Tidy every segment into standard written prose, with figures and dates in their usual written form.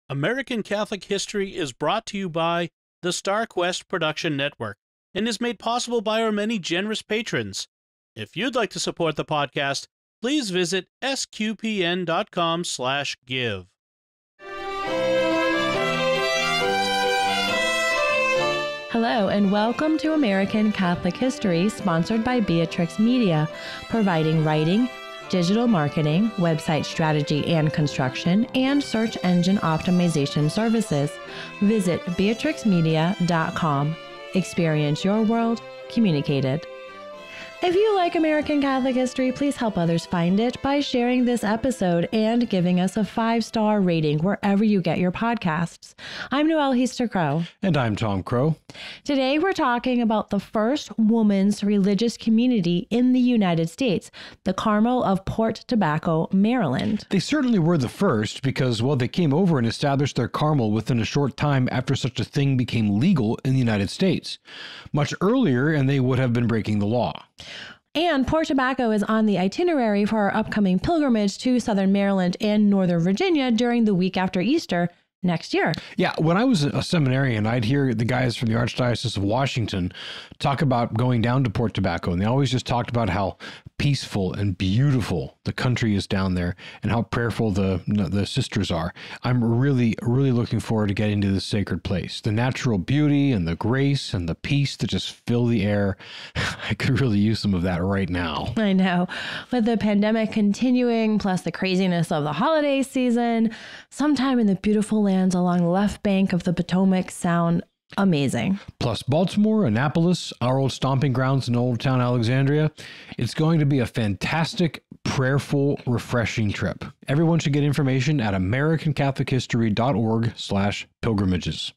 American Catholic History is brought to you by the StarQuest Production Network and is made possible by our many generous patrons. If you'd like to support the podcast, please visit sqpn.com/give. Hello and welcome to American Catholic History, sponsored by Beatrix Media, providing writing, digital marketing, website strategy and construction, and search engine optimization services. Visit beatrixmedia.com. Experience your world, communicated. If you like American Catholic history, please help others find it by sharing this episode and giving us a 5-star rating wherever you get your podcasts. I'm Noëlle Crowe. And I'm Tom Crowe. Today we're talking about the first women's religious community in the United States, the Carmel of Port Tobacco, Maryland. They certainly were the first because, well, they came over and established their Carmel within a short time after such a thing became legal in the United States. Much earlier, and they would have been breaking the law. And Port Tobacco is on the itinerary for our upcoming pilgrimage to Southern Maryland and Northern Virginia during the week after Easter next year. Yeah, when I was a seminarian, I'd hear the guys from the Archdiocese of Washington talk about going down to Port Tobacco, and they always just talked about how peaceful and beautiful the country is down there and how prayerful the sisters are. I'm really looking forward to getting to this sacred place. The natural beauty and the grace and the peace that just fill the air. I could really use some of that right now. I know. With the pandemic continuing, plus the craziness of the holiday season, sometime in the beautiful lands along the left bank of the Potomac sound amazing. Plus Baltimore, Annapolis, our old stomping grounds in Old Town Alexandria. It's going to be a fantastic, prayerful, refreshing trip. Everyone should get information at americancatholichistory.org/pilgrimages.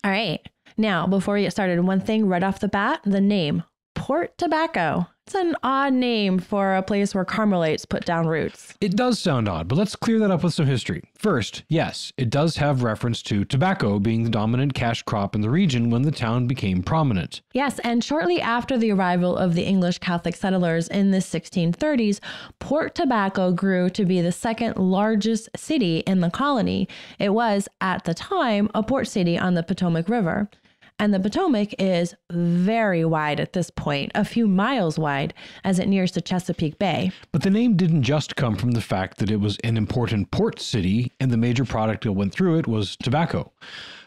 All right. Now, before we get started, one thing right off the bat, the name Port Tobacco. It's an odd name for a place where Carmelites put down roots. It does sound odd, but let's clear that up with some history. First, yes, it does have reference to tobacco being the dominant cash crop in the region when the town became prominent. Yes, and shortly after the arrival of the English Catholic settlers in the 1630s, Port Tobacco grew to be the second largest city in the colony. It was, at the time, a port city on the Potomac River. And the Potomac is very wide at this point, a few miles wide, as it nears the Chesapeake Bay. But the name didn't just come from the fact that it was an important port city and the major product that went through it was tobacco.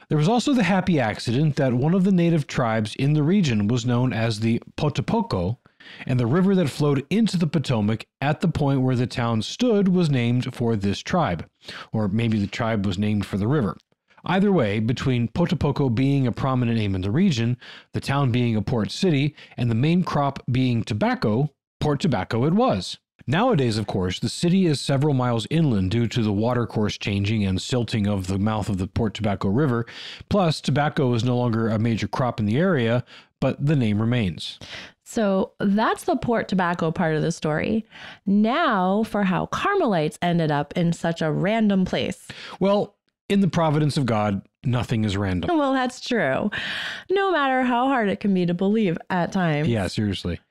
There was also the happy accident that one of the native tribes in the region was known as the Potopoco, and the river that flowed into the Potomac at the point where the town stood was named for this tribe. Or maybe the tribe was named for the river. Either way, between Potopoco being a prominent name in the region, the town being a port city, and the main crop being tobacco, Port Tobacco it was. Nowadays, of course, the city is several miles inland due to the watercourse changing and silting of the mouth of the Port Tobacco River. Plus, tobacco is no longer a major crop in the area, but the name remains. So that's the Port Tobacco part of the story. Now for how Carmelites ended up in such a random place. Well, in the providence of God, nothing is random. Well, that's true. No matter how hard it can be to believe at times. Yeah, seriously.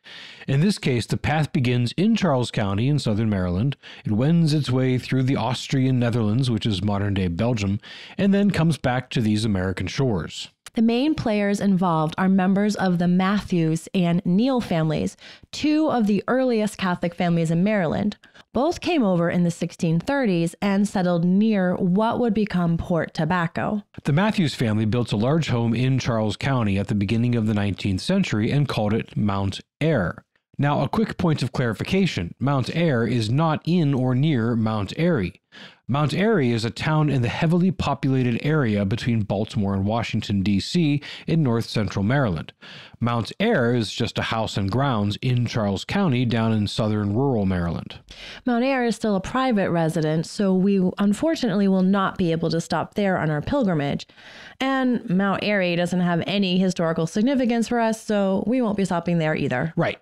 In this case, the path begins in Charles County in southern Maryland. It wends its way through the Austrian Netherlands, which is modern-day Belgium, and then comes back to these American shores. The main players involved are members of the Matthews and Noëlle families, two of the earliest Catholic families in Maryland. Both came over in the 1630s and settled near what would become Port Tobacco. The Matthews family built a large home in Charles County at the beginning of the 19th century and called it Mount Ayr. Now, a quick point of clarification. Mount Ayr is not in or near Mount Airy. Mount Airy is a town in the heavily populated area between Baltimore and Washington, D.C. in north-central Maryland. Mount Ayr is just a house and grounds in Charles County down in southern rural Maryland. Mount Ayr is still a private residence, so we unfortunately will not be able to stop there on our pilgrimage. And Mount Airy doesn't have any historical significance for us, so we won't be stopping there either. Right.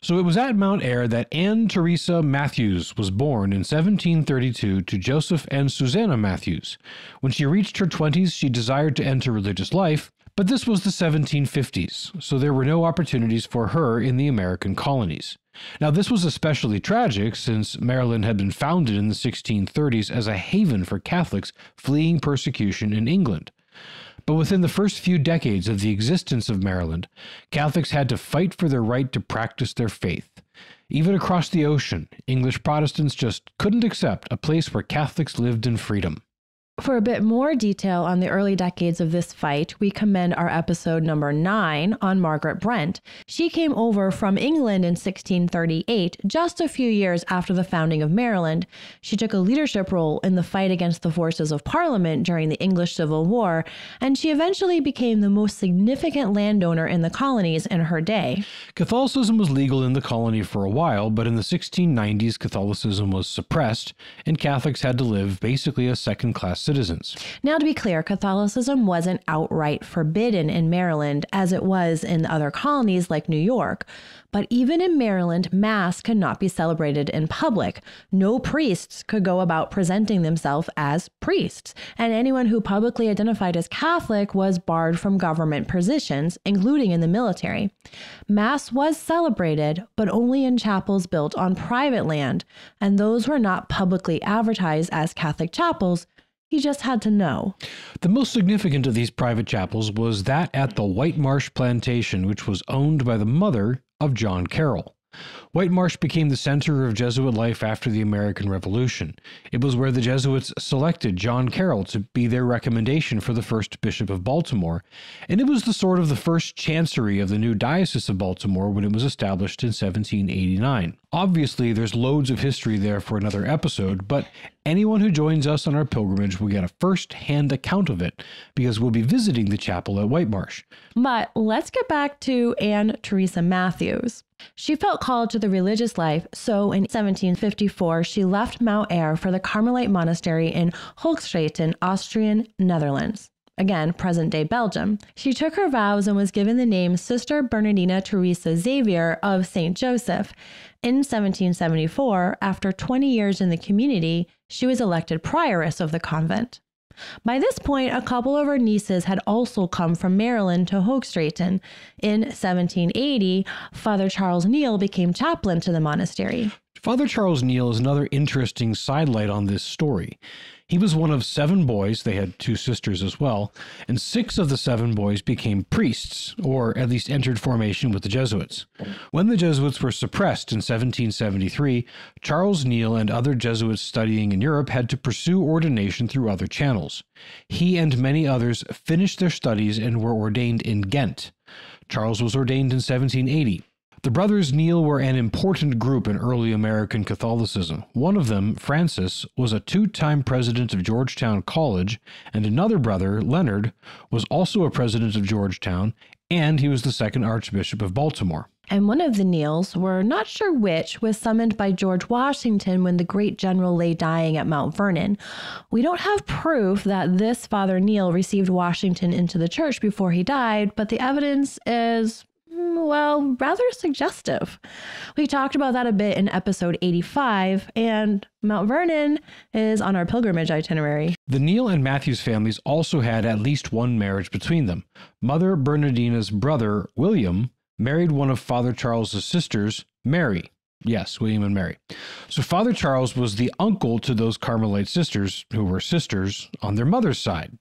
So it was at Mount Ayr that Anne Teresa Matthews was born in 1732 to Joseph and Susanna Matthews. When she reached her 20s, she desired to enter religious life, But this was the 1750s, so there were no opportunities for her in the American colonies. Now, this was especially tragic since Maryland had been founded in the 1630s as a haven for Catholics fleeing persecution in England. But within the first few decades of the existence of Maryland, Catholics had to fight for their right to practice their faith. Even across the ocean, English Protestants just couldn't accept a place where Catholics lived in freedom. For a bit more detail on the early decades of this fight, we commend our episode number 9 on Margaret Brent. She came over from England in 1638, just a few years after the founding of Maryland. She took a leadership role in the fight against the forces of Parliament during the English Civil War, and she eventually became the most significant landowner in the colonies in her day. Catholicism was legal in the colony for a while, but in the 1690s, Catholicism was suppressed, and Catholics had to live basically as second-class citizens. Now, to be clear, Catholicism wasn't outright forbidden in Maryland as it was in other colonies like New York. But even in Maryland, Mass could not be celebrated in public. No priests could go about presenting themselves as priests, and anyone who publicly identified as Catholic was barred from government positions, including in the military. Mass was celebrated, but only in chapels built on private land, and those were not publicly advertised as Catholic chapels. You just had to know. The most significant of these private chapels was that at the White Marsh Plantation, which was owned by the mother of John Carroll. White Marsh became the center of Jesuit life after the American Revolution. It was where the Jesuits selected John Carroll to be their recommendation for the first Bishop of Baltimore, and it was the sort of the first chancery of the new Diocese of Baltimore when it was established in 1789. Obviously, there's loads of history there for another episode, but anyone who joins us on our pilgrimage will get a first-hand account of it because we'll be visiting the chapel at White Marsh. But let's get back to Teresa Matthews. She felt called to the religious life, so in 1754 she left Mount Ayr for the Carmelite Monastery in Hoogstraten, Austrian Netherlands. Again, present-day Belgium. She took her vows and was given the name Sister Bernardina Teresa Xavier of St. Joseph. In 1774, after 20 years in the community, she was elected prioress of the convent. By this point, a couple of her nieces had also come from Maryland to Hoogstraten. In 1780, Father Charles Neal became chaplain to the monastery. Father Charles Neal is another interesting sidelight on this story. He was one of 7 boys, they had 2 sisters as well, and 6 of the 7 boys became priests, or at least entered formation with the Jesuits. When the Jesuits were suppressed in 1773, Charles Neal and other Jesuits studying in Europe had to pursue ordination through other channels. He and many others finished their studies and were ordained in Ghent. Charles was ordained in 1780. The brothers Neal were an important group in early American Catholicism. One of them, Francis, was a 2-time president of Georgetown College, and another brother, Leonard, was also a president of Georgetown, and he was the 2nd Archbishop of Baltimore. And one of the Neals, we're not sure which, was summoned by George Washington when the great general lay dying at Mount Vernon. We don't have proof that this Father Neal received Washington into the church before he died, but the evidence is, well, rather suggestive. We talked about that a bit in episode 85, and Mount Vernon is on our pilgrimage itinerary. The Neal and Matthews families also had at least one marriage between them. Mother Bernardina's brother, William, married one of Father Charles's sisters, Mary. Yes, William and Mary. So Father Charles was the uncle to those Carmelite sisters, who were sisters on their mother's side.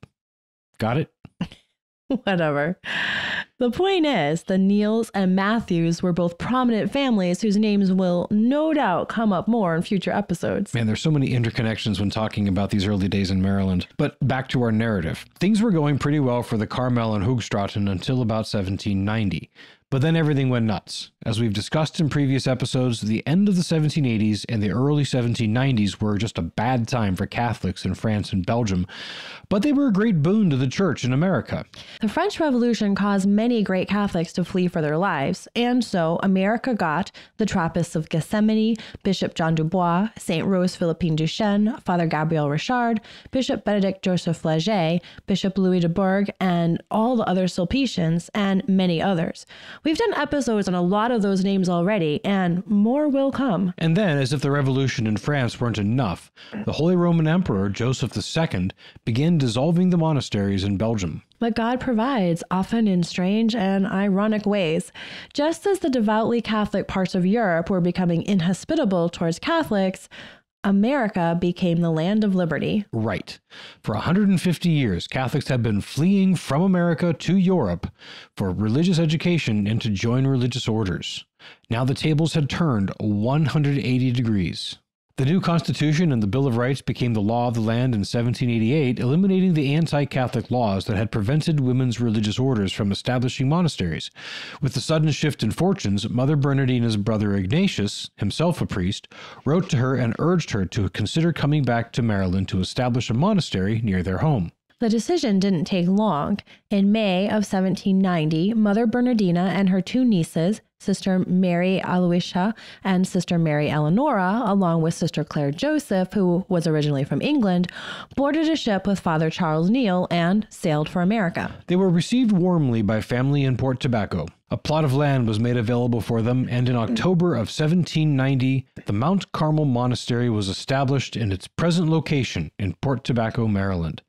Got it? Whatever. The point is, the Neals and Matthews were both prominent families whose names will no doubt come up more in future episodes. Man, there's so many interconnections when talking about these early days in Maryland. But back to our narrative. Things were going pretty well for the Carmel and Hoogstraten until about 1790. But then everything went nuts. As we've discussed in previous episodes, the end of the 1780s and the early 1790s were just a bad time for Catholics in France and Belgium, but they were a great boon to the church in America. The French Revolution caused many great Catholics to flee for their lives, and so America got the Trappists of Gethsemane, Bishop John Dubois, St. Rose Philippine Duchesne, Father Gabriel Richard, Bishop Benedict Joseph Flagey, Bishop Louis de Bourgh, and all the other Sulpicians, and many others. We've done episodes on a lot of those names already, and more will come. And then, as if the revolution in France weren't enough, the Holy Roman Emperor Joseph II began dissolving the monasteries in Belgium. But God provides, often in strange and ironic ways. Just as the devoutly Catholic parts of Europe were becoming inhospitable towards Catholics, America became the land of liberty. Right. For 150 years, Catholics had been fleeing from America to Europe for religious education and to join religious orders. Now the tables had turned 180 degrees. The new Constitution and the Bill of Rights became the law of the land in 1788, eliminating the anti-Catholic laws that had prevented women's religious orders from establishing monasteries. With the sudden shift in fortunes, Mother Bernardina's brother Ignatius, himself a priest, wrote to her and urged her to consider coming back to Maryland to establish a monastery near their home. The decision didn't take long. In May of 1790, Mother Bernardina and her two nieces, Sister Mary Aloysia and Sister Mary Eleonora, along with Sister Claire Joseph, who was originally from England, boarded a ship with Father Charles Neal and sailed for America. They were received warmly by family in Port Tobacco. A plot of land was made available for them, and in October of 1790, the Mount Carmel Monastery was established in its present location in Port Tobacco, Maryland.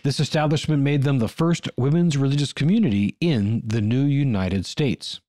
This establishment made them the first women's religious community in the new United States.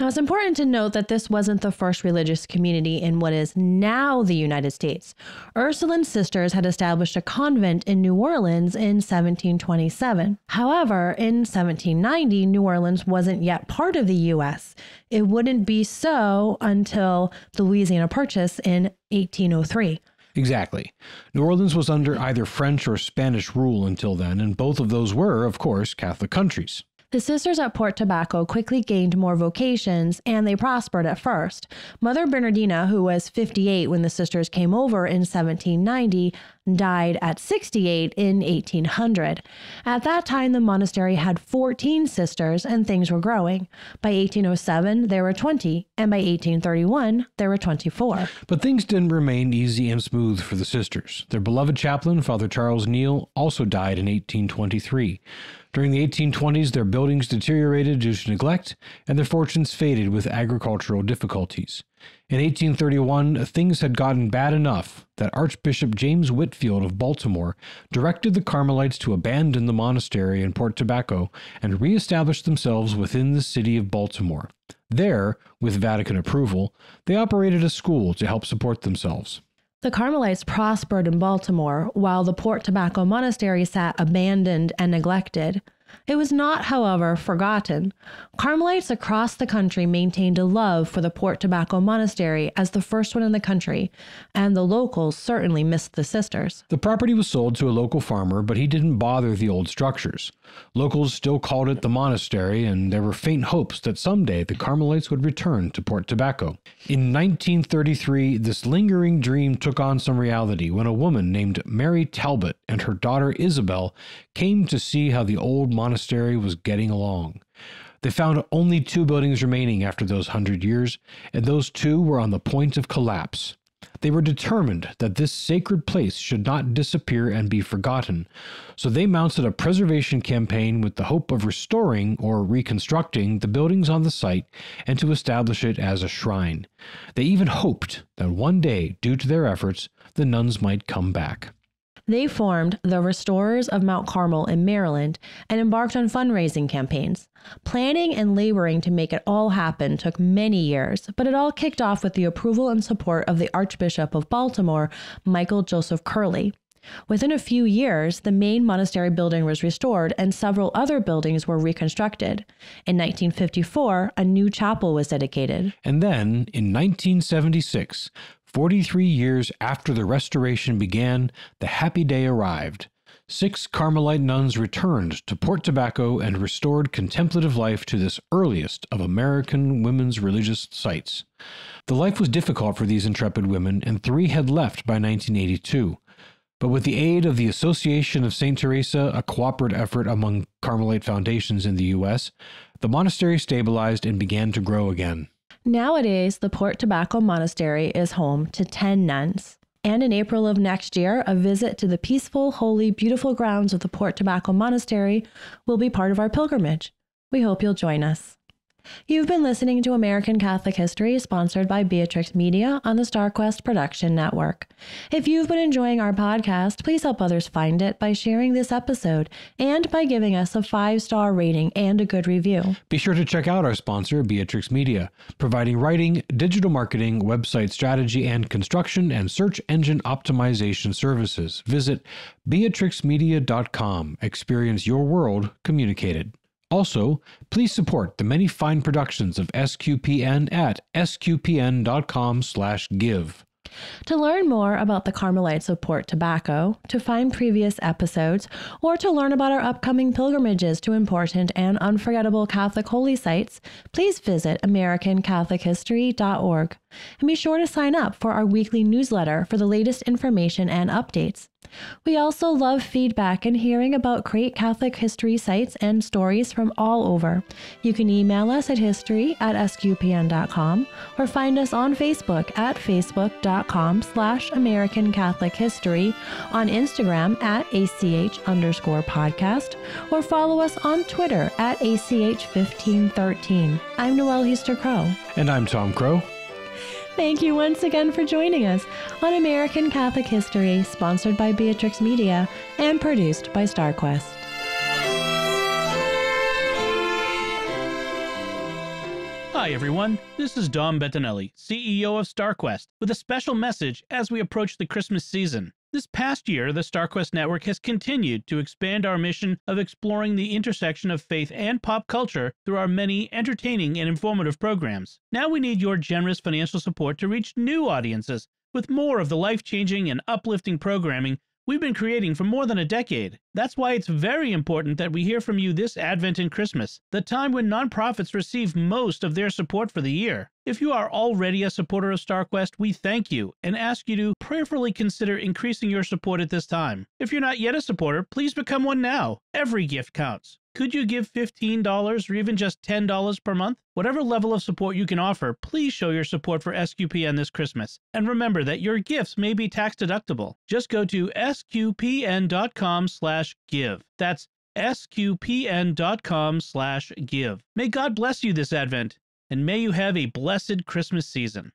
Now, it's important to note that this wasn't the first religious community in what is now the United States. Ursuline sisters had established a convent in New Orleans in 1727. However, in 1790, New Orleans wasn't yet part of the U.S. It wouldn't be so until the Louisiana Purchase in 1803. Exactly. New Orleans was under either French or Spanish rule until then, and both of those were, of course, Catholic countries. The sisters at Port Tobacco quickly gained more vocations, and they prospered at first. Mother Bernardina, who was 58 when the sisters came over in 1790, died at 68 in 1800. At that time, the monastery had 14 sisters, and things were growing. By 1807, there were 20, and by 1831, there were 24. But things didn't remain easy and smooth for the sisters. Their beloved chaplain, Father Charles Neal, also died in 1823. During the 1820s, their buildings deteriorated due to neglect, and their fortunes faded with agricultural difficulties. In 1831, things had gotten bad enough that Archbishop James Whitfield of Baltimore directed the Carmelites to abandon the monastery in Port Tobacco and reestablish themselves within the city of Baltimore. There, with Vatican approval, they operated a school to help support themselves. The Carmelites prospered in Baltimore, while the Port Tobacco Monastery sat abandoned and neglected. It was not, however, forgotten. Carmelites across the country maintained a love for the Port Tobacco Monastery as the first one in the country, and the locals certainly missed the sisters. The property was sold to a local farmer, but he didn't bother the old structures. Locals still called it the monastery, and there were faint hopes that someday the Carmelites would return to Port Tobacco. In 1933, this lingering dream took on some reality when a woman named Mary Talbot and her daughter Isabel came to see how the old monastery was getting along. They found only 2 buildings remaining after those 100 years, and those 2 were on the point of collapse. They were determined that this sacred place should not disappear and be forgotten, so they mounted a preservation campaign with the hope of restoring or reconstructing the buildings on the site and to establish it as a shrine. They even hoped that one day, due to their efforts, the nuns might come back. They formed the Restorers of Mount Carmel in Maryland and embarked on fundraising campaigns. Planning and laboring to make it all happen took many years, but it all kicked off with the approval and support of the Archbishop of Baltimore, Michael Joseph Curley. Within a few years, the main monastery building was restored and several other buildings were reconstructed. In 1954, a new chapel was dedicated. And then, in 1976, 43 years after the restoration began, the happy day arrived. 6 Carmelite nuns returned to Port Tobacco and restored contemplative life to this earliest of American women's religious sites. The life was difficult for these intrepid women, and 3 had left by 1982. But with the aid of the Association of St. Teresa, a cooperative effort among Carmelite foundations in the U.S., the monastery stabilized and began to grow again. Nowadays, the Port Tobacco Monastery is home to 10 nuns. And in April of next year, a visit to the peaceful, holy, beautiful grounds of the Port Tobacco Monastery will be part of our pilgrimage. We hope you'll join us. You've been listening to American Catholic History, sponsored by Beatrix Media on the StarQuest Production Network. If you've been enjoying our podcast, please help others find it by sharing this episode and by giving us a 5-star rating and a good review. Be sure to check out our sponsor, Beatrix Media, providing writing, digital marketing, website strategy and construction, and search engine optimization services. Visit beatrixmedia.com. Experience your world communicated. Also, please support the many fine productions of SQPN at sqpn.com/give. To learn more about the Carmelites of Port Tobacco, to find previous episodes, or to learn about our upcoming pilgrimages to important and unforgettable Catholic holy sites, please visit americancatholichistory.org. And be sure to sign up for our weekly newsletter for the latest information and updates. We also love feedback and hearing about great Catholic history sites and stories from all over. You can email us at history@sqpn.com or find us on Facebook at facebook.com/American Catholic History, on Instagram at ACH_podcast, or follow us on Twitter at ACH1513. I'm Noëlle Crowe. And I'm Tom Crowe. Thank you once again for joining us on American Catholic History, sponsored by Beatrix Media and produced by StarQuest. Hi everyone, this is Dom Bettinelli, CEO of StarQuest, with a special message as we approach the Christmas season. This past year, the StarQuest Network has continued to expand our mission of exploring the intersection of faith and pop culture through our many entertaining and informative programs. Now we need your generous financial support to reach new audiences with more of the life-changing and uplifting programming we've been creating for more than a decade. That's why it's very important that we hear from you this Advent and Christmas, the time when nonprofits receive most of their support for the year. If you are already a supporter of StarQuest, we thank you and ask you to prayerfully consider increasing your support at this time. If you're not yet a supporter, please become one now. Every gift counts. Could you give $15 or even just $10 per month? Whatever level of support you can offer, please show your support for SQPN this Christmas. And remember that your gifts may be tax deductible. Just go to sqpn.com/give. That's sqpn.com/give. May God bless you this Advent, and may you have a blessed Christmas season.